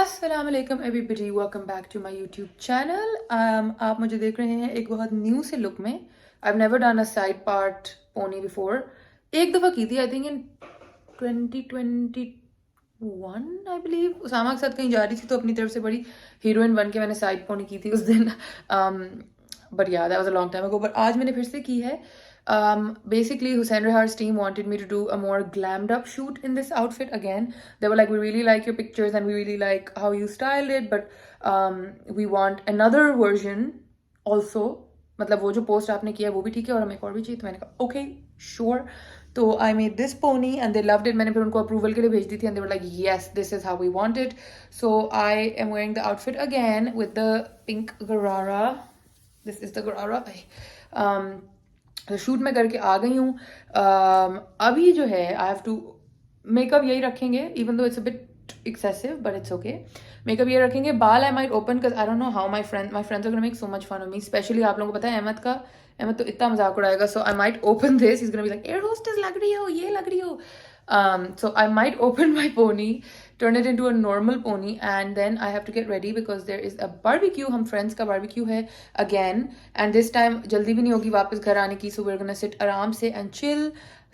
अस्सलामुअलैकुम everybody, welcome back to my YouTube channel. आप मुझे देख रहे हैं एक बहुत न्यू से लुक में। I have never done a side part pony before. एक दफ़ा की थी, I think in 2021 I believe. Usama के साथ कहीं जा रही थी तो अपनी तरफ से बड़ी हीरोइन बन के मैंने साइड पोनी की थी उस दिन। बट याद है, was a long time ago. But आज मैंने फिर से की है। Basically, Hussein Rehar's team wanted me to do a more glammed up shoot in this outfit again. They were like, we really like your pictures and we really like how you styled it, but we want another version also. मतलब वो जो post आपने किया वो भी ठीक है और हमें एक और भी चाहिए। तो मैंने कहा ओके श्योर। तो I made this pony and they loved it. मैंने फिर उनको अप्रूवल के लिए भेज दी थी and they were like yes this is how we want it. So I am wearing the outfit again with the pink gharara. This is the gharara. तो shoot में करके आ गई हूँ। अभी जो है आई हैव टू मेकअप यही रखेंगे, even though it's a bit excessive but it's okay. Makeup ये रखेंगे। बाल I might open because I don't know how my friends are gonna make so much fun of me. Specially आप लोगों को पता है अहमद तो इतना मजाक उड़ाएगा। So I might open this, is gonna be like air hostess लग रही हो, ये लग रही हो। So I might open my pony, turn it into a normal pony, and then I have to get ready because there is a barbecue. हम friends का barbecue है again, and this time जल्दी भी नहीं होगी वापस घर आने की। So we're gonna sit आराम से and chill.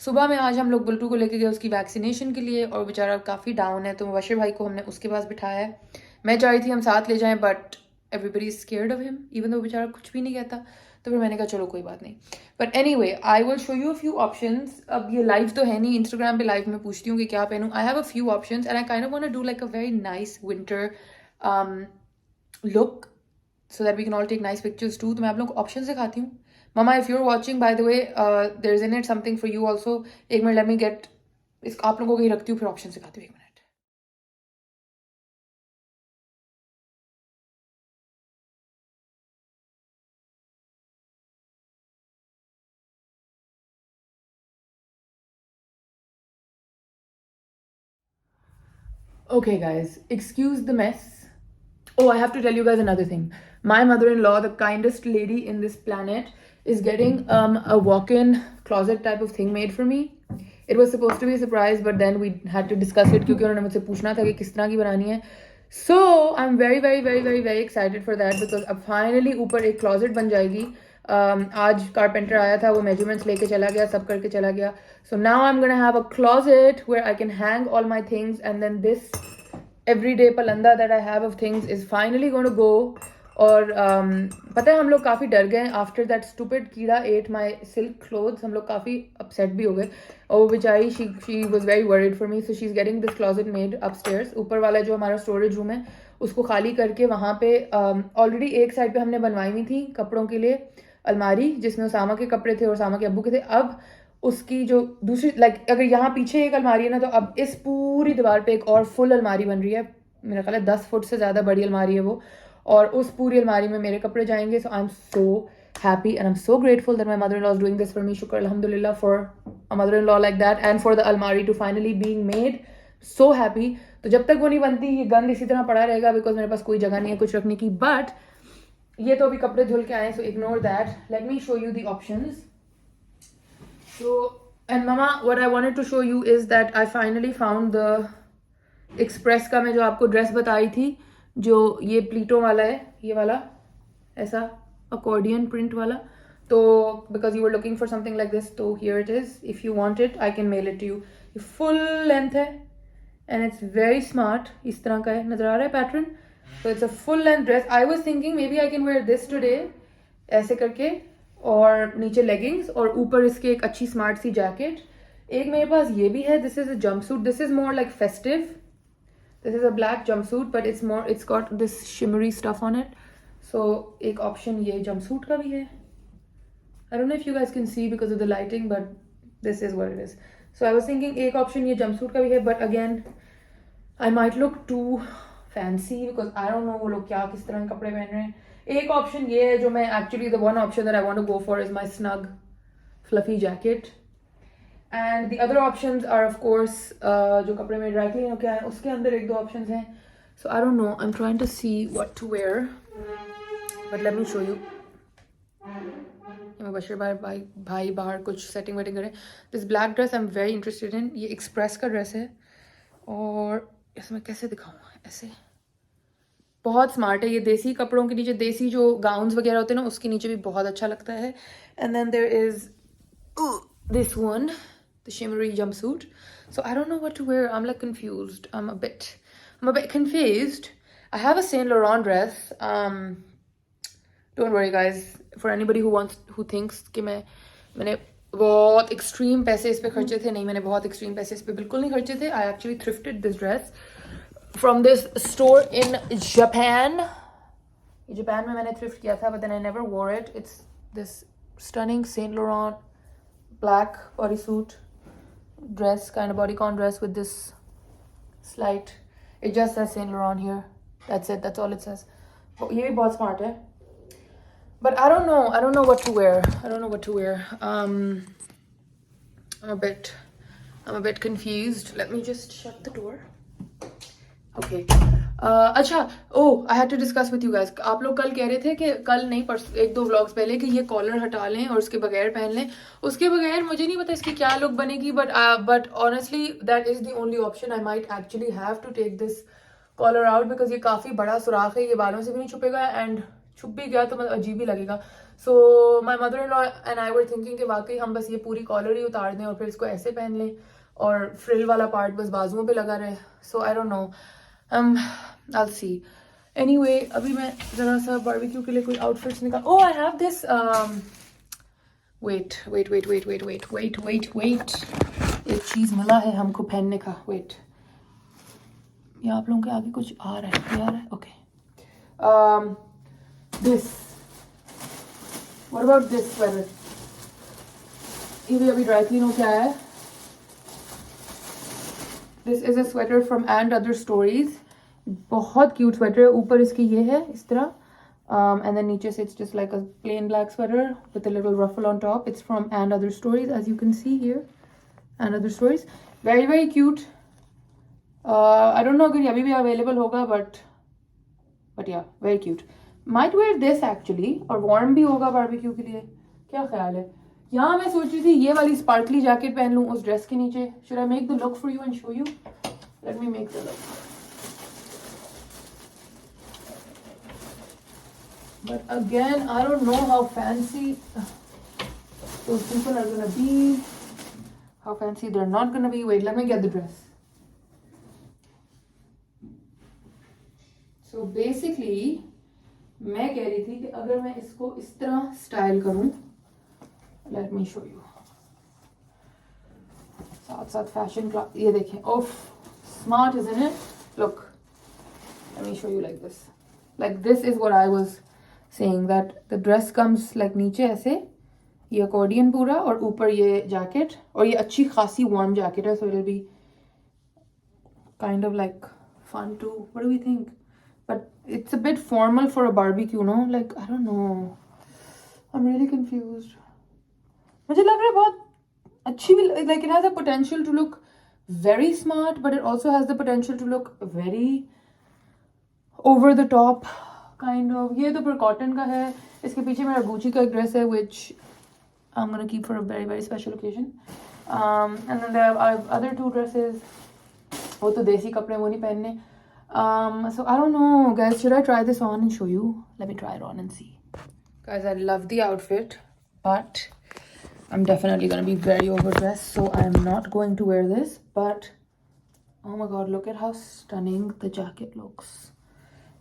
सुबह में आज हम लोग बुल्टू को लेके गए उसकी वैक्सीनेशन के लिए और बेचारा काफ़ी डाउन है, तो मुबशिर भाई को हमने उसके पास बिठाया है। मैं चाह रही थी हम साथ ले जाएं but everybody is scared of him, even तो बेचारा कुछ भी नहीं कहता। तो फिर मैंने कहा चलो कोई बात नहीं। But any way I will show you a few options. अब ये लाइव तो है नहीं, इंस्टाग्राम पे लाइव में पूछती हूँ कि क्या पहनूँ। I have a few options and I kind of want to do like a very nice winter look so that we can all take nice pictures too. तो मैं आप लोगों को ऑप्शन दिखाती हूँ। Mama, if you're watching, by the way, there's in it something for you also. एक minute, let me get इस आप लोगों को ही रखती हूँ, फिर ऑप्शन दिखाती हूँ। एक minute. Okay, guys, excuse the mess. Oh, I have to tell you guys another thing. My mother-in-law, the kindest lady in this planet, is getting a walk-in closet type of thing made for me. It was supposed to be a surprise, but then we had to discuss it क्योंकि उन्होंने मुझसे पूछना था कि किस तरह की बनानी है. So I'm very very very very very excited for that because अब finally ऊपर एक closet बन जाएगी. आज कारपेंटर आया था, वो मेजरमेंट्स लेके चला गया, सब करके चला गया. So now I'm gonna have a closet where I can hang all my things, and then this everyday palanda that I have of things is finally going to go. और पता है हम लोग काफ़ी डर गए आफ्टर दैट स्टूपिड कीड़ा at my silk clothes. हम लोग काफ़ी अपसेट भी हो गए और वो बेचारी she was very worried for me. So she is getting this closet made upstairs. ऊपर वाला जो हमारा स्टोरेज रूम है उसको खाली करके वहाँ पे ऑलरेडी एक साइड पे हमने बनवाई हुई थी कपड़ों के लिए अलमारी, जिसमें उसामा के कपड़े थे और उसामा के अब्बू के थे। अब उसकी जो दूसरी अगर यहाँ पीछे एक अलमारी है ना, तो अब इस पूरी दीवार पे एक और फुल अलमारी बन रही है। मेरा ख्याल है 10 फुट से ज़्यादा बड़ी अलमारी है वो, और उस पूरी अलमारी में मेरे कपड़े जाएंगे. So I am so happy and I'm so grateful that my mother-in-law is doing this for me. Shukr alhamdulillah for a mother-in-law like that and for the almari to finally being made. So happy. तो जब तक वो नहीं बनती ये गंद इसी तरह पड़ा रहेगा बिकॉज मेरे पास कोई जगह नहीं है कुछ रखने की. बट ये तो अभी कपड़े धुल के आए, so ignore that. Let me show you the options. So, and mama, what I wanted to show you is that I finally found the express का मैं जो आपको ड्रेस बताई थी, जो ये प्लीटो वाला है, ये वाला ऐसा अकॉर्डियन प्रिंट वाला. तो because you were looking for something like this, तो here it is. If you want it I can mail it to you. ये फुल लेंथ है एंड इट्स वेरी स्मार्ट. इस तरह का है, नजर आ रहा है पैटर्न. तो it's a full length dress. I was thinking maybe I can wear this today ऐसे करके, और नीचे लेगिंग्स और ऊपर इसके एक अच्छी स्मार्ट सी जैकेट. एक मेरे पास ये भी है. This is a jump suit. This is more like festive. This is a black jumpsuit, but it's got this shimmery stuff on it. So एक option ये jumpsuit का भी है. I don't know if you guys can see because of the lighting, but this is what it is. So I was thinking एक option ये jumpsuit का भी है, but again I might look too fancy because I don't know वो लोग क्या किस तरह के कपड़े पहन रहे हैं. एक option ये है जो मैं actually the one option that I want to go for is my snug fluffy jacket. And the other options are of course जो कपड़े में ड्राई क्लीन होके आए उसके अंदर एक दो options हैं. So I don't know, I'm trying to see what to wear, but let me show you. Bashir भाई बाहर कुछ सेटिंग वेटिंग करें. This black dress I am very interested in. ये एक्सप्रेस का ड्रेस है और इसमें कैसे दिखाऊँ, ऐसे बहुत स्मार्ट है ये, देसी कपड़ों के नीचे, देसी जो गाउन्स वगैरह होते हैं ना उसके नीचे भी बहुत अच्छा लगता है. And then there is this one, the shimmery jumpsuit. So I don't know what to wear. I'm like confused. I'm a bit confused. I have a Saint Laurent dress. Don't worry guys, for anybody who thinks कि मैंने बहुत extreme पैसे इस पे खर्चे थे, नहीं, मैंने बहुत extreme पैसे इस पे बिल्कुल नहीं खर्चे थे. I actually thrifted this dress from this store in Japan. Japan में मैंने thrift किया था, but then I never wore it. It's this stunning Saint Laurent black bodysuit dress, kind of bodycon dress with this slight, it just says Saint Laurent here, that's it, that's all it says. ये भी बहुत smart है, but I don't know what to wear. I'm a bit confused. Let me just shut the door. Okay. अच्छा, I had to discuss with you guys. आप लोग कल कह रहे थे कि कल नहीं, परसों 1-2 व्लॉग्स पहले, कि ये कॉलर हटा लें और उसके बगैर पहन लें. उसके बगैर मुझे नहीं पता इसकी क्या लुक बनेगी, but honestly that is the only option. I might actually have to take this collar out because ये काफ़ी बड़ा सुराख है, ये बालों से भी नहीं छुपेगा एंड छुप भी गया तो अजीब ही लगेगा. So my mother in law and I were thinking कि वाकई हम बस ये पूरी कॉलर ही उतार दें और फिर इसको ऐसे पहन लें और फ्रिल वाला पार्ट बस बाजुओं पे लगा रहे. So I don't know, I'll see. Anyway, अभी मैं जरा सा बारबेक्यू के लिए कोई आउटफिट्स निकाल. I have this wait. एक चीज़ मिला है हमको पहनने का. Wait, ये आप लोगों के आगे कुछ आ रहा है. Okay. This. What about this sweater? ये भी अभी ड्राई क्लीन हो के आया है. This is a sweater from And Other Stories. बहुत क्यूट स्वेटर है. ऊपर इसकी ये है इस तरह, and then नीचे से it's just like a plain black sweater with a little ruffle on top. It's from And Other Stories, as you can see here. And Other Stories, very very cute. I don't know अगर ये अभी भी available होगा, but yeah, very cute. Might wear this actually, और warm भी होगा barbecue के लिए. क्या ख्याल है? यहाँ मैं सोच रही थी ये वाली स्पार्कली जैकेट पहन लूँ उस ड्रेस के नीचे. Should I make the look for you and show you? Let me make the look. But again, I don't know how fancy those people are gonna be, how fancy they're not gonna be. Wait, let me get the dress. So basically, मैं कह रही थी कि अगर मैं इसको इस तरह स्टाइल करूं, let me show you. साथ फैशन क्लास, ये देखें. Oof, smart isn't it? Look, let me show you like this. Like this is what I was saying, that the dress comes like नीचे ऐसे, ये अकॉर्डियन पूरा और ऊपर ये जैकेट, और ये अच्छी खासी वार्म जैकेट है, so it'll be kind of like fun too. What do we think? But it's a bit formal for a barbecue, no? Like I don't know. I'm really confused. मुझे लग रहा है बहुत अच्छी भी, like it has a potential to look very smart, but it also has the potential to look very over the top. Kind of. ये तो पर कॉटन का है. इसके पीछे मेरा गुची का एक ड्रेस है which I'm gonna keep for a very very special occasion. And then there are other 2 dresses. वो तो देसी कपड़े, वो नहीं पहनने. So I don't know guys, should I try this on and show you? Let me try it on and see. Guys, I love the outfit, but I'm definitely gonna be very overdressed, so I'm not going to wear this. But oh my god, look at how stunning the jacket looks.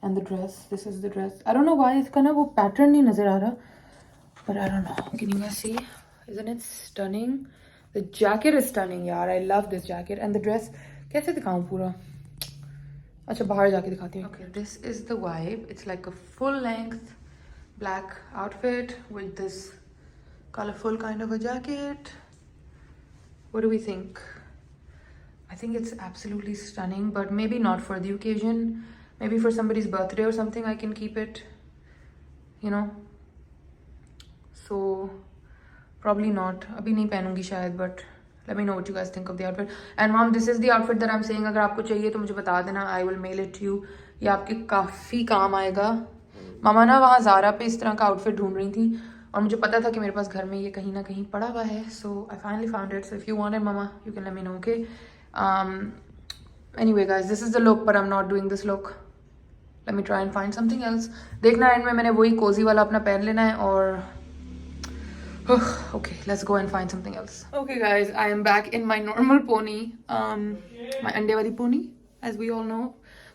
And the dress, this is the dress. I don't know why इसका ना वो pattern नहीं नजर आ रहा, but I don't know. Can you guys see? Isn't it stunning? The jacket is stunning, यार. I love this jacket. And the dress, कैसे दिखाऊं पूरा? अच्छा, बाहर जाके दिखाती हूँ. Okay, this is the vibe. It's like a full length black outfit with this colorful kind of a jacket. What do we think? I think it's absolutely stunning, but maybe not for the occasion. Maybe for somebody's birthday or something I can keep it, you know. So probably not. अभी नहीं पहनूंगी शायद, but let me know what you guys think of the outfit. And mom, this is the outfit that I'm saying. अगर आपको चाहिए तो मुझे बता देना. I will mail it to you. ये आपके काफ़ी काम आएगा. मामा ना वहाँ ज़ारा पे इस तरह का आउटफिट ढूंढ रही थी और मुझे पता था कि मेरे पास घर में ये कहीं ना कहीं पड़ा हुआ है. So I finally found it. So if you want it, mama, you can let me know, okay? Anyway guys, this is the look, but I'm not doing this look. Let me try and find something else. देखना and में मैंने वही Cozi वाला अपना पहन लेना है और okay, let's go and find something else. Okay guys, I am back in my normal pony. My अंडे वाली pony, as we all know.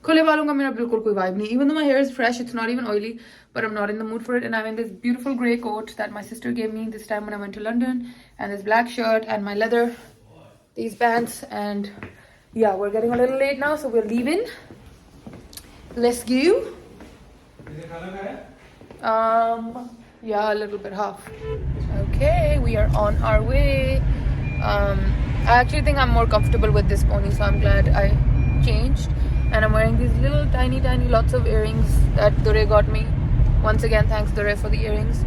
खुले बालों का मेरा बिल्कुल कोई vibe नहीं. Even though my hair is fresh, it's not even oily, but I'm not in the mood for it. And I'm in this beautiful grey coat that my sister gave me this time when I went to London, and this black shirt and my leather, these pants, and yeah, we're getting a little late now, so we're leaving. Let's go. Yeah, a little bit half. Okay, we are on our way. I actually think I'm more comfortable with this pony, so I'm glad I changed. And I'm wearing these little tiny lots of earrings that Dure got me. Once again, thanks Dure for the earrings.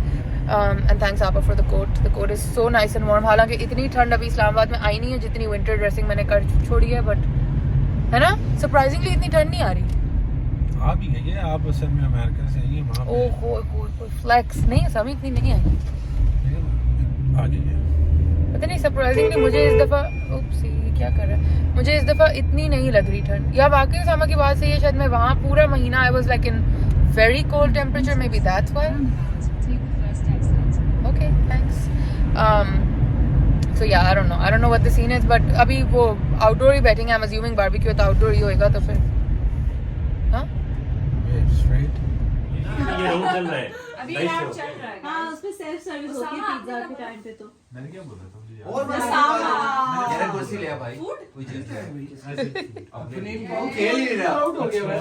And thanks Appa for the coat. The coat is so nice and warm. हालांकि इतनी ठंड अभी इस्लामाबाद में आई नहीं है जितनी winter dressing मैंने कर छोड़ी है, but है ना, surprisingly इतनी ठंड नहीं आ रही. आ भी गई है, आप असल में अमेरिका से आई हैं वहाँ पे. ओह फ्लेक्स नहीं, समय इतनी नहीं आई. आ गई है. पता नहीं, सरप्राइजिंगली मुझे इस दफ़ा क्या कर रहा है, मुझे इस दफ़ा इतनी नहीं लग रही ठंड. या बाकी समय की बात सही है, शायद मैं वहाँ पूरा महीना I was like in very cold temperature, maybe that's why. Okay thanks. So yeah I don't know what the scene is, but अभी वो आउटडोर ही बैठेंगे. आई एम अज्यूमिंग बारबेक्यू तो आउटडोर ही होएगा, तो फिर हाँ स्ट्रेट ये रोड चल रहा है अभी रैप चल रहा है. हाँ, उसमें सेल्फ सर्विस होती है पिज्जा के टाइम पे. तो मैंने क्या बोला था मुझे और बस मैंने कुर्सी लिया भाई, कोई चीज अपने खेल ही रहा. आउट हो गया भाई.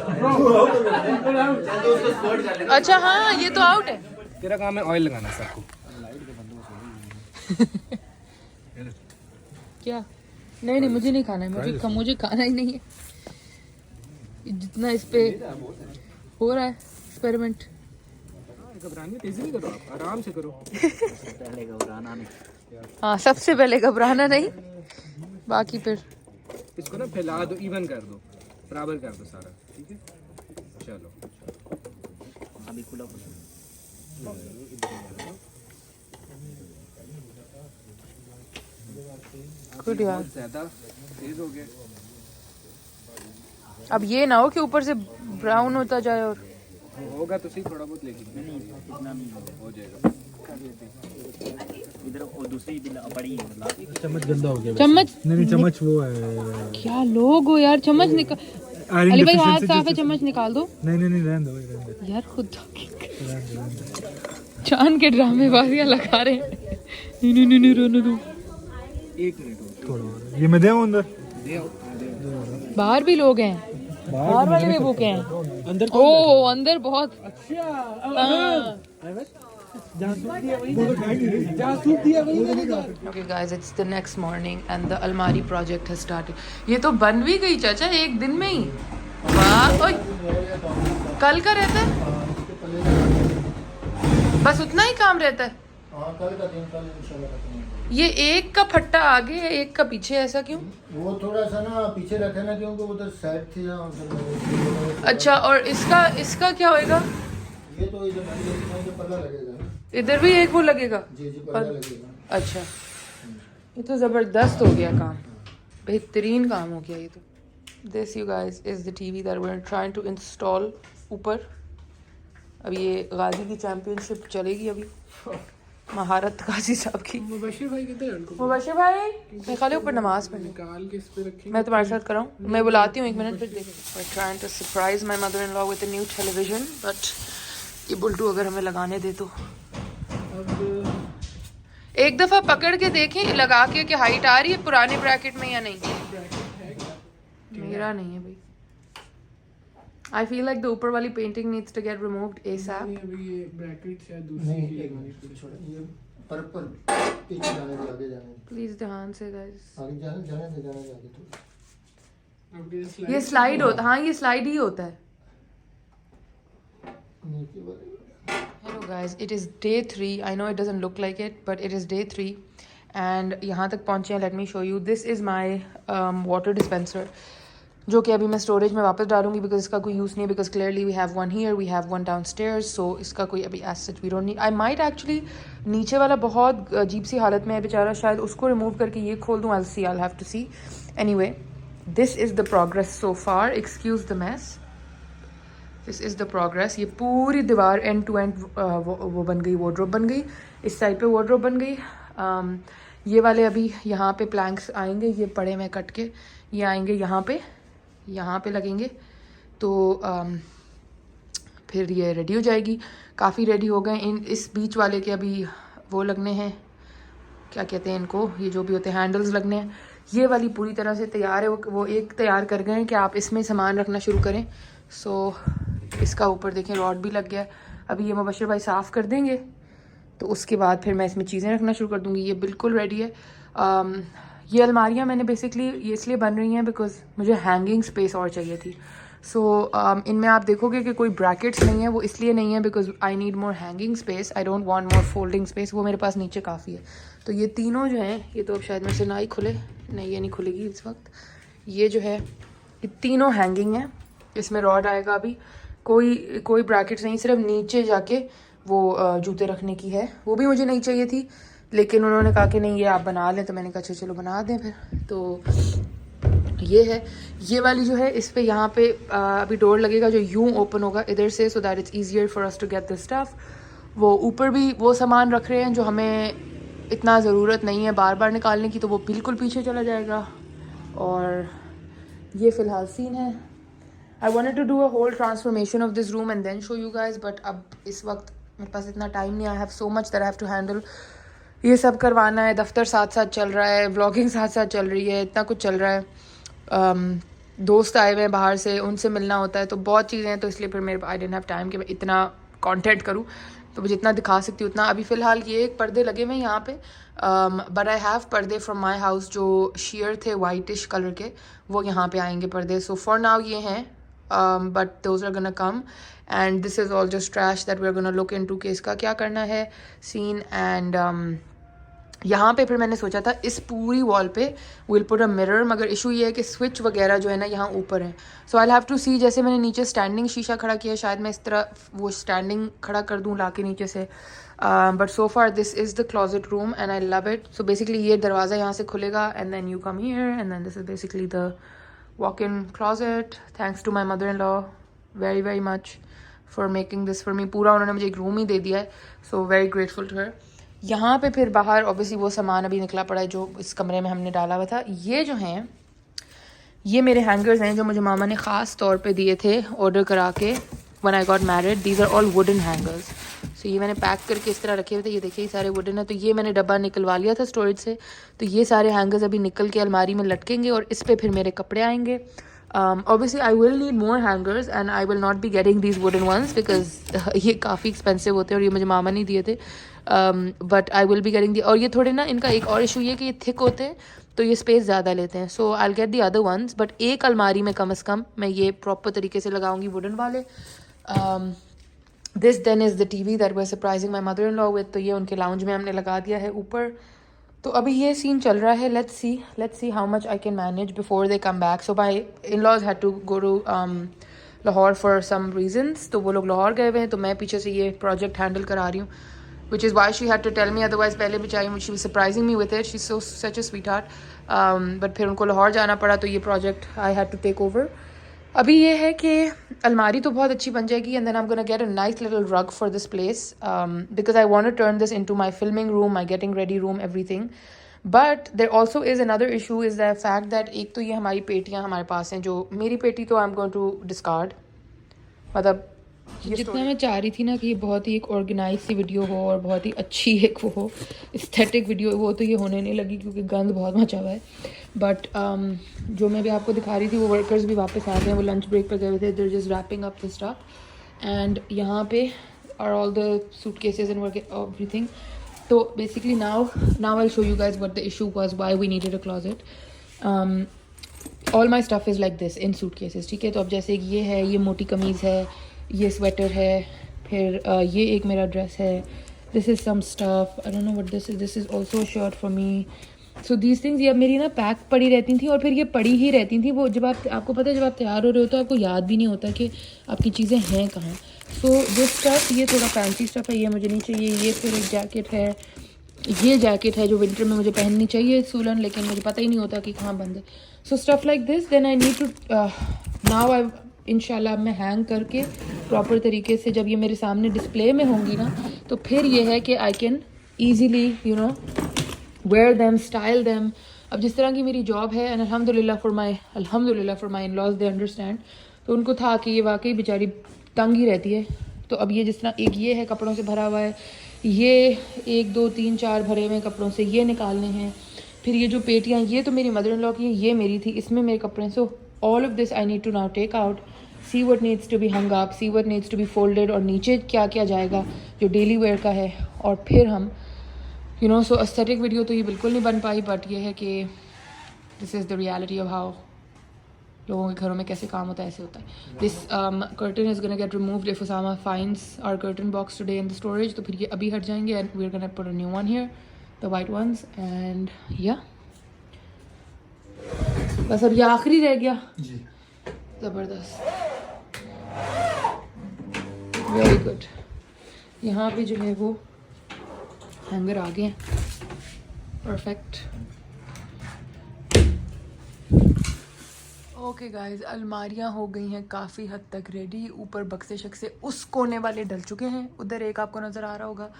चल तो उसको स्क्वाड कर लेना. अच्छा हाँ, ये तो आउट है. तेरा काम है ऑयल लगाना सबको. क्या? नहीं मुझे नहीं खाना है. मुझे खाना ही नहीं है. जितना इस पे हो रहा है एक्सपेरिमेंट. घबराने तेजी नहीं करो, आप आराम से करो. पहले घबराना नहीं. हाँ, सबसे पहले घबराना नहीं, बाकी फिर इसको ना फैला दो, इवन कर दो, बराबर कर दो सारा. ठीक है, चलो अभी खुला गुड यार. ज्यादा तेज हो गया. अब ये ना हो कि ऊपर से ब्राउन होता जाए. और होगा तो सही थोड़ा बहुत, लेकिन इतना नहीं हो जाएगा. इधर और दूसरी बड़ी है. चम्मच गंदा हो गया. चम्मच नहीं चम्मच वो है. क्या लोग हो यार. चम्मच निकाल. अली भाई हाथ साफ है, चम्मच निकाल दो. नहीं रहने दो यार खुद चांद के ड्रामेबाजियां लगा रहे हैं. नहीं रहने दो. 1 मिनट थोड़ा ये मैं दे अंदर. दे आओ. बाहर भी लोग हैं, बाहर वाले भी भूखे हैं. अंदर ओ अंदर बहुत. Okay guys, it's the next morning and the अलमारी project has started. ये तो बन भी गई चाचा एक दिन में ही. वाह. ओए कल का रहता है, बस उतना ही काम रहता है. कल का दिन कल इंशाल्लाह खत्म. ये एक का फट्टा आगे है, एक का पीछे, ऐसा क्यों? वो थोड़ा सा ना पीछे रखे ना, क्योंकि उधर साइड थी ना उधर. अच्छा, और इसका क्या होएगा? ये तो इधर पल्ला लगेगा. इधर भी एक वो लगेगा. जी पल्ला लगेगा. अच्छा, ये तो जबरदस्त हो गया काम, बेहतरीन काम हो गया ये तो. This you guys is the TV that we are trying to install ऊपर. अब ये गाजी की चैंपियनशिप चलेगी अभी. महारत गाजी साहब की. मुबशिर भाई किधर है? मुबशिर भाई खाली ऊपर नमाज पढ़ने. निकाल के इस पे रखेंगे. मैं तुम्हारे साथ कराऊं? मैं बुलाती हूँ 1 मिनट, फिर देखो. We're trying to surprise my mother-in-law with a new television, but ये बुल्टू अगर हमें लगाने दे तो. एक दफा पकड़ के देखें लगा के कि हाइट आ रही है पुराने ब्रैकेट में या नहीं. मेरा नहीं है भाई. I feel like the ऊपर वाली painting needs to get removed ASAP. अभी ये ब्रैकेट शायद दूसरी की लगानी पड़ेगी. ये पर्पल पीछे जाने दे, आगे जाने दे. Please ध्यान से guys. आगे जाने दे आगे थोड़ा. ये स्लाइड होता. हाँ ये स्लाइड ही होता है. नीचे वाले. Hello guys, it is day 3. I know it doesn't look like it, but it is day 3 and यहाँ तक पहुँचे हैं. Let me show you. This is my water dispenser, जो कि अभी मैं स्टोरेज में वापस डालूंगी बिकॉज इसका कोई यूज़ नहीं है. Because clearly we have one here, we have one downstairs, so इसका कोई अभी as such we don't need. I might actually नीचे वाला बहुत अजीब सी हालत में है बेचारा, शायद उसको रिमूव करके ये खोल दूँ. I have to see. Anyway, this is the progress so far. Excuse the mess. This is the progress. ये पूरी दीवार एंड टू एंड वो बन गई, वार्डरोब बन गई। इस साइड पे वार्डरोब बन गई। ये वाले अभी यहाँ पे प्लैंक्स आएंगे, ये पड़े में कट के, ये आएंगे यहाँ पे लगेंगे। तो फिर ये रेडी हो जाएगी। काफ़ी रेडी हो गए। इस बीच वाले के अभी वो लगने हैं, क्या कहते हैं इनको, ये जो भी होते हैं हैंडल्स लगने हैं। ये वाली पूरी तरह से तैयार है। वो एक तैयार कर गए हैं कि आप इसमें सामान रखना शुरू करें। सो इसका ऊपर देखें रॉड भी लग गया है। अभी ये मुबशर भाई साफ़ कर देंगे तो उसके बाद फिर मैं इसमें चीज़ें रखना शुरू कर दूँगी। ये बिल्कुल रेडी है। ये अलमारियाँ मैंने बेसिकली ये इसलिए बन रही हैं बिकॉज मुझे हैंगिंग स्पेस और चाहिए थी। सो इनमें आप देखोगे कि कोई ब्रैकेट्स नहीं है, वो इसलिए नहीं है because I need more hanging space, I don't want more folding space. वो मेरे पास नीचे काफ़ी है। तो ये तीनों जो हैं, ये तो अब शायद मेरे से ना ही खुले, नहीं ये नहीं खुलेगी इस वक्त। ये जो है ये तीनों हैंगिंग है। इसमें रॉड आएगा। अभी कोई ब्रैकेट्स नहीं, सिर्फ नीचे जाके वो जूते रखने की है। वो भी मुझे नहीं चाहिए थी, लेकिन उन्होंने कहा कि नहीं ये आप बना लें, तो मैंने कहा चलो बना दें फिर। तो ये है। ये वाली जो है इस पे यहाँ पे अभी डोर लगेगा जो यूं ओपन होगा इधर से, so that it's easier for us to get the stuff. वो ऊपर भी वो सामान रख रहे हैं जो हमें इतना ज़रूरत नहीं है बार बार निकालने की, तो वो बिल्कुल पीछे चला जाएगा। और ये फ़िलहाल सीन है। I wanted to do a whole transformation of this room and then show you guys, but अब इस वक्त मेरे पास इतना टाइम नहीं। I have so much that I have to handle. ये सब करवाना है, दफ्तर साथ साथ चल रहा है, व्लॉगिंग साथ साथ चल रही है, इतना कुछ चल रहा है। दोस्त आए हुए हैं बाहर से, उनसे मिलना होता है, तो बहुत चीज़ें हैं। तो इसलिए फिर मेरे आई डिडंट हैव टाइम कि मैं इतना कंटेंट करूँ। तो मैं जितना दिखा सकती हूँ उतना। अभी फ़िलहाल ये एक पर्दे लगे हुए हैं यहाँ पे, बट आई हैव पर्दे फ्रॉम माई हाउस जो शेयर थे वाइटिश कलर के, वो यहाँ पे आएंगे पर्दे। सो फॉर नाउ ये हैं, but those are gonna come and this is all just trash that we are gonna look into कि इसका क्या करना है सीन। एंड यहाँ पे फिर मैंने सोचा था इस पूरी वॉल पे विल पुट अ मिरर, मगर इशू ये है कि स्विच वगैरह जो है ना यहाँ ऊपर है। सो आई हैव टू सी, जैसे मैंने नीचे स्टैंडिंग शीशा खड़ा किया, शायद मैं इस तरह वो स्टैंडिंग खड़ा कर दूँ लाके नीचे से। But so far this is the closet room and I love it. So basically ये दरवाज़ा यहाँ से खुलेगा and then you come here and then this is basically the walk in closet. Thanks to my mother in law very very much for making this for me. पूरा उन्होंने मुझे एक room ही दे दिया है, so very grateful to her. यहाँ पे फिर बाहर ऑब्वियसली वो सामान अभी निकला पड़ा है जो इस कमरे में हमने डाला हुआ था। ये जो हैं ये मेरे हैंगर्स हैं जो मुझे मामा ने ख़ास तौर पे दिए थे ऑर्डर करा के when I got married. These are all wooden hangers. So ये मैंने पैक करके इस तरह रखे हुए थे। ये देखिए ये सारे वुडन है। तो ये मैंने डब्बा निकलवा लिया था स्टोरेज से। तो ये सारे हैंगर्स अभी निकल के अलमारी में लटकेंगे और इस पर फिर मेरे कपड़े आएंगे। Obviously I will need more hangers and I will not be getting these wooden ones because ये काफ़ी expensive होते हैं और ये मुझे मामा नहीं दिए थे। But I will be getting the, और ये थोड़े ना, इनका एक और इशू ये कि ये thick होते हैं तो ये स्पेस ज़्यादा लेते हैं। So I'll get the other ones, but एक अलमारी में कम से कम मैं ये प्रॉपर तरीके से लगाऊंगी वुडन वाले। This then is the TV that we're surprising my mother-in-law with। तो ये उनके लाउंज में हमने लगा दिया है ऊपर। तो अभी ये सीन चल रहा है। Let's see how much I can manage before they come back. So my in laws had to go to Lahore for some reasons. तो वो लोग लाहौर गए हुए हैं, तो मैं पीछे से ये प्रोजेक्ट हैंडल करा रही हूँ, which is why she had to tell me, otherwise पहले बेचारी she was surprising me with it, she is so such a sweetheart. But फिर उनको लाहौर जाना पड़ा तो ये project I had to take over. अभी ये है कि अलमारी तो बहुत अच्छी बन जाएगी and then I am gonna get a nice little rug for this place because I want to turn this into my filming room, my getting ready room, everything. But there also is another issue is the fact that एक तो ये हमारी पेटियाँ हमारे पास हैं, जो मेरी पेटी तो I am going to discard. मतलब जितना मैं चाह रही थी ना कि ये बहुत ही एक ऑर्गेनाइज सी वीडियो हो और बहुत ही अच्छी एक वो हो एस्थेटिक वीडियो, वो तो ये होने नहीं लगी क्योंकि गंद बहुत मचा हुआ है। बट जो मैं भी आपको दिखा रही थी वो वर्कर्स भी वापस आ गए हैं, वो लंच ब्रेक पर गए हुए थे, they're just wrapping up the stuff and यहाँ पे are all the suitcases and everything. तो basically now I show you guys what the issue was, why we needed a closet. All my stuff is like this in suitcases, ठीक है। तो अब जैसे ये है, ये मोटी कमीज़ है, ये स्वेटर है, फिर ये एक मेरा ड्रेस है, this is some stuff, I don't know what this is also a shirt for me. So these things ये अब मेरी ना पैक पड़ी रहती थी और फिर ये पड़ी ही रहती थी। वो जब आपको पता है जब आप तैयार हो रहे हो तो आपको याद भी नहीं होता कि आपकी चीज़ें हैं कहाँ। सो दिस स्टफ ये थोड़ा फैंसी स्टफ है, ये मुझे नहीं चाहिए। ये फिर एक जैकेट है, ये जैकेट है जो विंटर में मुझे पहननी चाहिए सूलन, लेकिन मुझे पता ही नहीं होता कि कहाँ बंद है। So stuff like this, then I need to now I इंशाल्लाह मैं हैंग करके प्रॉपर तरीके से जब ये मेरे सामने डिस्प्ले में होंगी ना, तो फिर ये है कि I can easily you know wear them, style them. अब जिस तरह की मेरी जॉब है, एंड अल्हम्दुलिल्लाह for my in laws, they understand. तो उनको था कि ये वाकई बेचारी तंग ही रहती है। तो अब ये जिस तरह एक ये है कपड़ों से भरा हुआ है, ये 1 2 3 4 भरे हुए कपड़ों से ये निकालने हैं। फिर ये जो पेटियाँ, ये तो मेरी मदर इन लॉ की है, ये मेरी थी, इसमें मेरे कपड़े हैं। So all of this I need to now take out, see what needs to be hung up, see what needs to be folded, और नीचे क्या क्या जाएगा जो डेली वेयर का है। और फिर हम you know so aesthetic video तो ये बिल्कुल नहीं बन पाई, बट ये है कि this is the reality of how लोगों के घरों में कैसे काम होता है, ऐसे होता है। This curtain is gonna get removed if Usama finds our curtain box today in the storage. तो फिर ये अभी हट जाएंगे and we are gonna put a new one here, the white ones. And या बस अब ये आखिरी रह गया जी। ज़बरदस्त, वेरी गुड। यहाँ पे जो है वो हैंगर आ गए हैं, परफेक्ट। ओके गाइज, अलमारियाँ हो गई हैं काफ़ी हद तक रेडी। ऊपर बक्से शक्से उस कोने वाले डल चुके हैं, उधर एक आपको नज़र आ रहा होगा।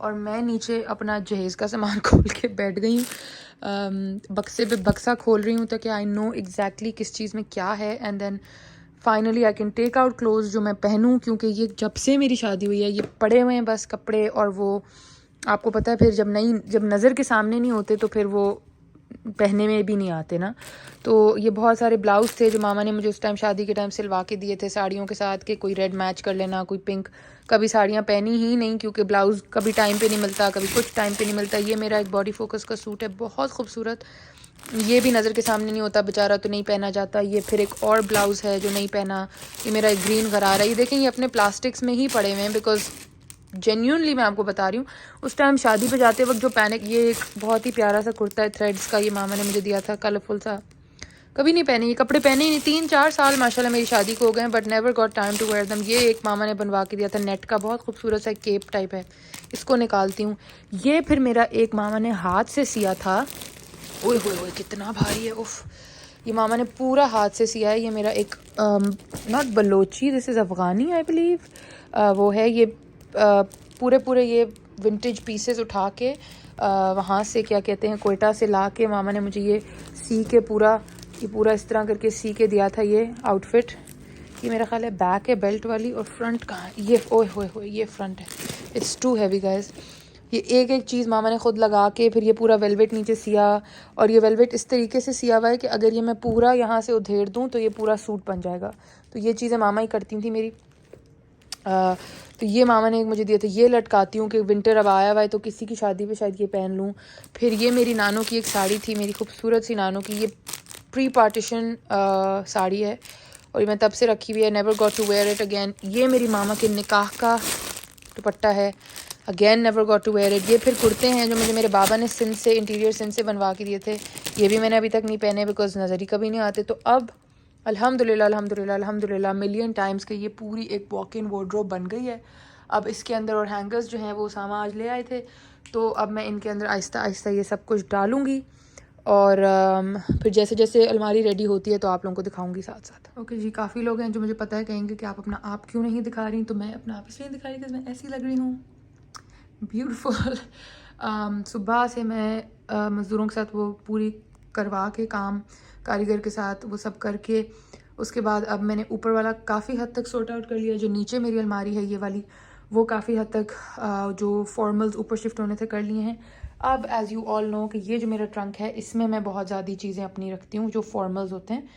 और मैं नीचे अपना जहेज़ का सामान खोल के बैठ गई हूँ। बक्से पे बक्सा खोल रही हूँ ताकि आई नो एग्जैक्टली किस चीज़ में क्या है, and then finally I can take out clothes जो मैं पहनूँ। क्योंकि ये जब से मेरी शादी हुई है ये पड़े हुए हैं बस कपड़े, और वो आपको पता है फिर जब नज़र के सामने नहीं होते तो फिर वो पहने में भी नहीं आते ना। तो ये बहुत सारे ब्लाउज़ थे जो मामा ने मुझे उस टाइम शादी के टाइम सिलवा के दिए थे साड़ियों के साथ, कि कोई रेड मैच कर लेना, कोई पिंक। कभी साड़ियाँ पहनी ही नहीं क्योंकि ब्लाउज़ कभी टाइम पे नहीं मिलता, कभी कुछ टाइम पे नहीं मिलता। ये मेरा एक बॉडी फोकस का सूट है, बहुत खूबसूरत, ये भी नज़र के सामने नहीं होता बेचारा, तो नहीं पहना जाता। ये फिर एक और ब्लाउज़ है जो नहीं पहना, ये मेरा एक ग्रीन गरारा है। ये देखें, ये अपने प्लास्टिक्स में ही पड़े हुए हैं, बिकॉज जेन्यूनली मैं आपको बता रही हूँ उस टाइम शादी पे जाते वक्त जो पैनिक, ये एक बहुत ही प्यारा सा कुर्ता है थ्रेड्स का, ये मामा ने मुझे दिया था, कलरफुल सा। कभी नहीं पहने ये कपड़े, पहने ही नहीं। 3-4 साल माशाल्लाह मेरी शादी को हो गए, but never got time to wear them. ये एक मामा ने बनवा के दिया था, नेट का, बहुत खूबसूरत सा केप टाइप है। इसको निकालती हूँ। ये फिर मेरा एक मामा ने हाथ से सिया था, ओए होए कितना भारी है, उफ। ये मामा ने पूरा हाथ से सिया है। ये मेरा एक not Balochi, this is Afghani I believe वो है। ये पूरे ये विंटेज पीसेस उठा के वहाँ से क्या कहते हैं कोयटा से ला के मामा ने मुझे ये सी के पूरा इस तरह करके सी के दिया था ये आउटफिट। ये मेरा ख्याल है बैक है बेल्ट वाली, और फ्रंट कहाँ है, ये ओए होए ये फ्रंट है। It's too heavy guys. ये एक एक चीज़ मामा ने खुद लगा के फिर ये पूरा वेलवेट नीचे सिया, और ये वेलवेट इस तरीके से सिया हुआ है कि अगर ये मैं पूरा यहाँ से उधेड़ दूँ तो ये पूरा सूट बन जाएगा। तो ये चीज़ें मामा ही करती थी मेरी। तो ये मामा ने एक मुझे दिया था, ये लटकाती हूँ कि विंटर अब आया हुआ है तो किसी की शादी पे शायद ये पहन लूँ। फिर ये मेरी नानों की एक साड़ी थी, मेरी खूबसूरत सी नानों की, ये प्री पार्टीशन साड़ी है और ये मैं तब से रखी हुई है, never got to wear it again. ये मेरी मामा के निकाह का दुपट्टा है, again never got to wear it. ये फिर कुर्ते हैं जो मुझे मेरे बाबा ने सिंध से, इंटीरियर सिंध से बनवा के दिए थे, ये भी मैंने अभी तक नहीं पहने बिकॉज नज़र ही कभी नहीं आते। तो अब अल्हम्दुलिल्लाह मिलियन टाइम्स के ये पूरी एक वॉक इन वार्डरोब बन गई है। अब इसके अंदर, और हैंगर्स जो हैं वो सामा आज ले आए थे, तो अब मैं इनके अंदर आहिस्ता आहिस्ता ये सब कुछ डालूँगी, और फिर जैसे जैसे अलमारी रेडी होती है तो आप लोगों को दिखाऊंगी साथ साथ। ओके जी, काफ़ी लोग हैं जो मुझे पता है कहेंगे कि आप अपना आप क्यों नहीं दिखा रही, तो मैं अपना आप इसलिए दिखा रही कि मैं ऐसी लग रही हूँ ब्यूटीफुल। सुबह से मैं मज़दूरों के साथ वो पूरी करवा के काम, कारीगर के साथ वो सब करके, उसके बाद अब मैंने ऊपर वाला काफ़ी हद तक सॉर्ट आउट कर लिया। जो नीचे मेरी अलमारी है ये वाली, वो काफ़ी हद तक जो फॉर्मल्स ऊपर शिफ्ट होने थे कर लिए हैं। अब एज़ यू ऑल नो कि ये जो मेरा ट्रंक है इसमें मैं बहुत ज़्यादा चीज़ें अपनी रखती हूँ जो फॉर्मल्स होते हैं,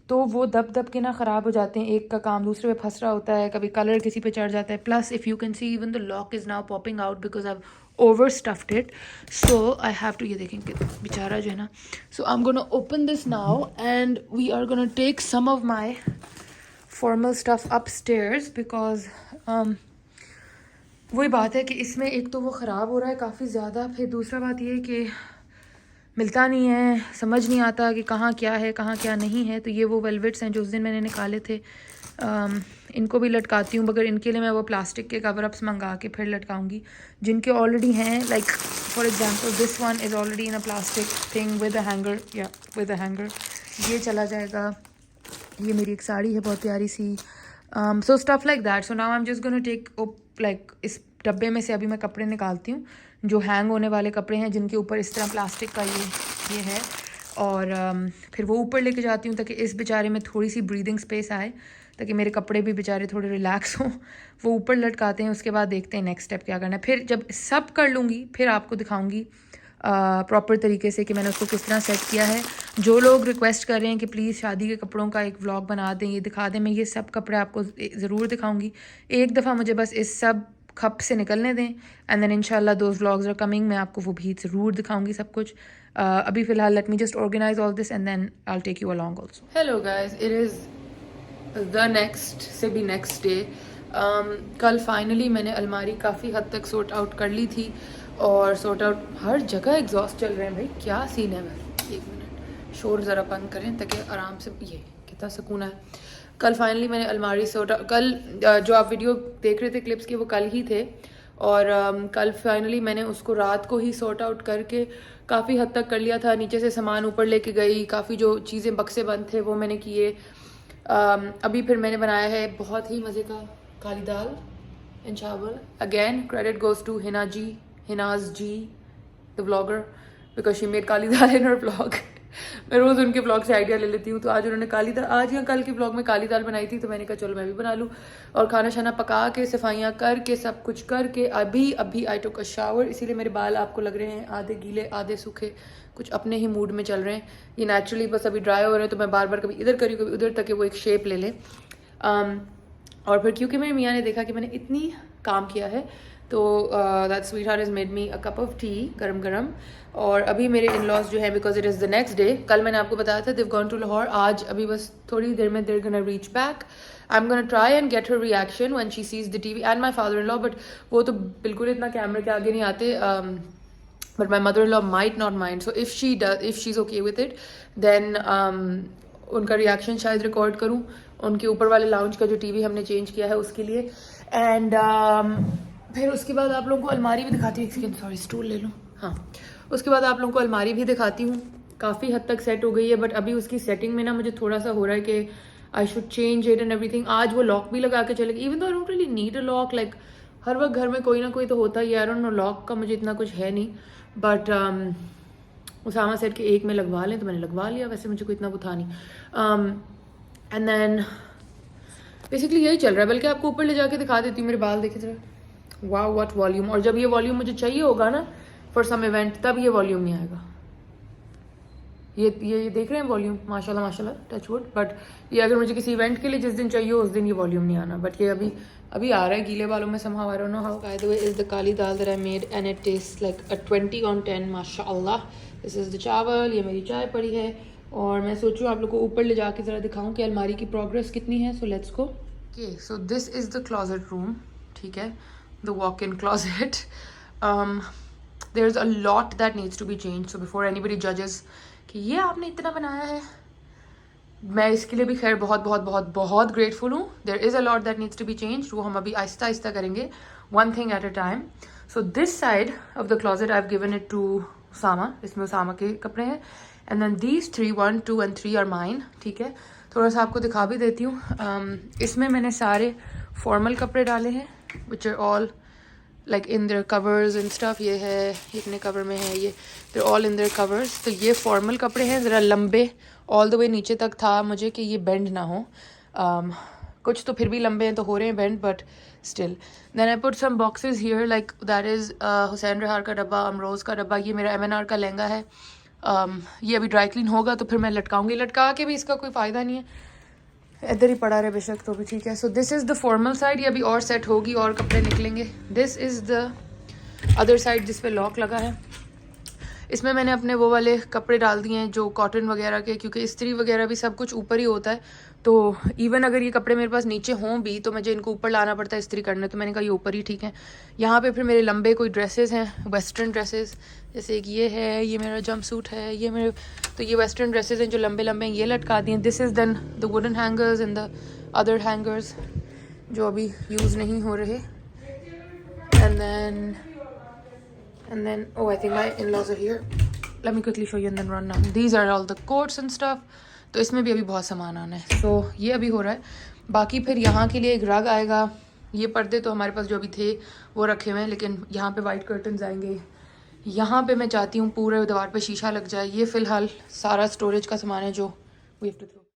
तो वो दब के ना ख़राब हो जाते हैं, एक का काम दूसरे पे फंस रहा होता है, कभी कलर किसी पे चढ़ जाता है। Plus if you can see even the lock is now popping out because I overstuffed it, so I have to, ये देखेंगे बेचारा जो है ना, so I am gonna open this now and we are gonna take some of my formal stuff upstairs because वही बात है कि इसमें एक तो वो ख़राब हो रहा है काफ़ी ज़्यादा, फिर दूसरा बात ये है कि मिलता नहीं है, समझ नहीं आता कि कहाँ क्या है कहाँ क्या नहीं है। तो ये वो वेलवेट्स हैं जो उस दिन मैंने निकाले थे, इनको भी लटकाती हूँ, मगर इनके लिए मैं वो प्लास्टिक के कवर अप्स मंगा के फिर लटकाऊँगी जिनके ऑलरेडी हैं। Like for example this one is already in a plastic thing with a hanger, या विद अ हैंगर, ये चला जाएगा। ये मेरी एक साड़ी है बहुत प्यारी सी, So stuff like that. So now I'm just going to take like इस डब्बे में से अभी मैं कपड़े निकालती हूँ जो हैंग होने वाले कपड़े हैं, जिनके ऊपर इस तरह प्लास्टिक का ये है, और फिर वो ऊपर लेके जाती हूँ ताकि इस बेचारे में थोड़ी सी ब्रीदिंग स्पेस आए, ताकि मेरे कपड़े भी बेचारे थोड़े रिलैक्स हों। वो ऊपर लटकाते हैं, उसके बाद देखते हैं नेक्स्ट स्टेप क्या करना है। फिर जब सब कर लूँगी फिर आपको दिखाऊँगी प्रॉपर तरीके से कि मैंने उसको किस तरह सेट किया है। जो लोग रिक्वेस्ट कर रहे हैं कि प्लीज़ शादी के कपड़ों का एक व्लॉग बना दें, ये दिखा दें, मैं ये सब कपड़े आपको ज़रूर दिखाऊंगी। एक दफ़ा मुझे बस इस सब खप से निकलने दें, एंड देन इंशाल्लाह दोज व्लॉग्स आर कमिंग, मैं आपको वो भी ज़रूर दिखाऊंगी सब कुछ। अभी फ़िलहाल let me just organize all this and then I will take you along also. Hello guys, it is the next से भी नेक्स्ट डे। कल फाइनली मैंने अलमारी काफ़ी हद तक सॉर्ट आउट कर ली थी, और सॉर्ट आउट हर जगह एग्जॉस्ट चल रहे हैं भाई, क्या सीन है भाई। एक मिनट शोर ज़रा बंद करें ताकि आराम से, ये कितना सुकून है। कल फाइनली मैंने अलमारी सॉर्ट आउट, कल जो आप वीडियो देख रहे थे क्लिप्स के वो कल ही थे, और कल फाइनली मैंने उसको रात को ही सॉर्ट आउट करके काफ़ी हद तक कर लिया था। नीचे से सामान ऊपर लेके गई, काफ़ी जो चीज़ें बक्से बंद थे वो मैंने किए। अभी फिर मैंने बनाया है बहुत ही मज़े का काली दाल एंड चावल। Again credit goes to Hinaz G, the vlogger, because she made kali dal in her vlog. मैं रोज़ उनके vlog से आइडिया ले लेती हूँ, तो आज उन्होंने काली दाल, आज या कल के vlog में काली दाल बनाई थी, तो मैंने कहा चलो मैं भी बना लूँ। और खाना शाना पका के, सफाइयाँ करके, सब कुछ करके अभी आई टुक अ शावर, इसीलिए मेरे बाल आपको लग रहे हैं आधे गीले आधे सूखे, कुछ अपने ही मूड में चल रहे हैं। ये नेचुरली बस अभी ड्राई हो रहे हैं, तो मैं बार बार कभी इधर करी कभी उधर, ताकि वो एक शेप ले लें। और फिर क्योंकि मेरे मियाँ ने देखा कि मैंने इतनी काम किया है, तो that sweet heart is made me a cup of T गरम गरम। और अभी मेरे इन लॉज जो है, because it is the next day, कल मैंने आपको बताया था दिव गॉन टू लाहौर, आज अभी बस थोड़ी देर में they're gonna reach back. I am gonna try and get her reaction when she sees the TV and my father in law, but वो तो बिल्कुल इतना कैमरे के आगे नहीं आते। But my mother in law might not mind, so if she is okay with it, then उनका रिएक्शन शायद रिकॉर्ड करूँ उनके ऊपर वाले लाउंज का जो टीवी हमने चेंज किया है उसके लिए। एंड फिर उसके बाद आप लोगों को अलमारी भी दिखाती हूँ। सॉरी स्टूल ले लूँ। हाँ, उसके बाद आप लोगों को अलमारी भी दिखाती हूँ। काफ़ी हद तक सेट हो गई है, बट अभी उसकी सेटिंग में ना मुझे थोड़ा सा हो रहा है कि I should change it and everything. आज वो लॉक भी लगा के चलेगी, even though I don't really need a lock, like हर वक्त घर में कोई ना कोई तो होता ही है। आई डोंट नो, लॉक का मुझे इतना कुछ है नहीं, बट उसामा सेट के एक में लगवा लें तो मैंने लगवा लिया, वैसे मुझे कोई इतना वो था नहीं। एंड देन बेसिकली यही चल रहा है। बल्कि आपको ऊपर ले जाके दिखा देती हूँ, मेरे बाल देखे जरा, वाओ व्हाट वॉल्यूम। और जब ये वॉल्यूम मुझे चाहिए होगा ना फॉर सम इवेंट, तब ये वॉल्यूम नहीं आएगा। ये देख रहे हैं वॉल्यूम, माशाल्लाह माशाल्लाह, टच वुड। बट ये अगर मुझे किसी इवेंट के लिए जिस दिन चाहिए उस दिन ये वॉल्यूम नहीं आना। बट ये अभी आ रहा है गीले बालों में somehow, I don't know how. By the way, is the kali dal that I made and it tastes like a 20 on 10, माशाल्लाह। This is the चावल, ये मेरी चाय पड़ी है, और मैं सोचूँ आप लोग को ऊपर ले जाके ज़रा दिखाऊँ कि अलमारी की प्रोग्रेस कितनी है। So let's go. Okay, so this is the closet room, ठीक है, the walk-in closet. There's a lot that needs to be changed, so before anybody judges कि ये आपने इतना बनाया है, मैं इसके लिए भी खैर बहुत बहुत बहुत बहुत ग्रेटफुल हूँ। There is a lot that needs to be changed, वो हम अभी आहिस्ता आहिस्ता करेंगे, one thing at a time. So this side of the closet I've given it to Usama, इसमें उसामा के कपड़े हैं, and then these 3, 1, 2 and 3 are mine, ठीक है। थोड़ा सा आपको दिखा भी देती हूँ। इसमें मैंने सारे फॉर्मल कपड़े डाले हैं, which are all like in their covers and stuff. ये है, इतने कवर में है, ये they're all in their covers. तो ये फॉर्मल कपड़े हैं, ज़रा लंबे all the way नीचे तक था मुझे कि ये बेंड ना हो। कुछ तो फिर भी लंबे हैं तो हो रहे हैं bend, but still. Then I put some boxes here, like that is Hussain रेहार का डब्बा, अमरोज़ का डब्बा, ये मेरा MNR का लहंगा है। ये अभी ड्राई क्लीन होगा तो फिर मैं लटकाऊंगी, लटका के भी इसका कोई फ़ायदा नहीं है, इधर ही पड़ा रहे बेशक, तो भी ठीक है। So this is the formal side, ये अभी और सेट होगी और कपड़े निकलेंगे। This is the other side जिस पे लॉक लगा है। इसमें मैंने अपने वो वाले कपड़े डाल दिए हैं जो कॉटन वगैरह के, क्योंकि इस्त्री वगैरह भी सब कुछ ऊपर ही होता है, तो इवन अगर ये कपड़े मेरे पास नीचे हों भी तो मुझे इनको ऊपर लाना पड़ता है इस्त्री करने, तो मैंने कहा ये ऊपर ही ठीक है। यहाँ पे फिर मेरे लंबे कोई ड्रेसेस हैं, वेस्टर्न ड्रेसेस, जैसे एक ये है, ये मेरा जंप सूट है, ये मेरे, तो ये वेस्टर्न ड्रेसेस हैं जो लंबे लंबे हैं, ये लटका दिए। This is then the wooden hangers and the other hangers जो अभी यूज़ नहीं हो रहे। And then oh, I think my in-laws are here. Let me quickly show you and then run down. These are all the coats and stuff. तो इसमें भी अभी बहुत सामान आना है, so ये अभी हो रहा है। बाकी फिर यहाँ के लिए एक रग आएगा। ये पर्दे तो हमारे पास जो अभी थे वो रखे हुए हैं, लेकिन यहाँ पे वाइट कर्टन्स आएंगे। यहाँ पे मैं चाहती हूँ पूरे दीवार पे शीशा लग जाए। ये फ़िलहाल सारा स्टोरेज का सामान है जो वी हैव टू थ्रो।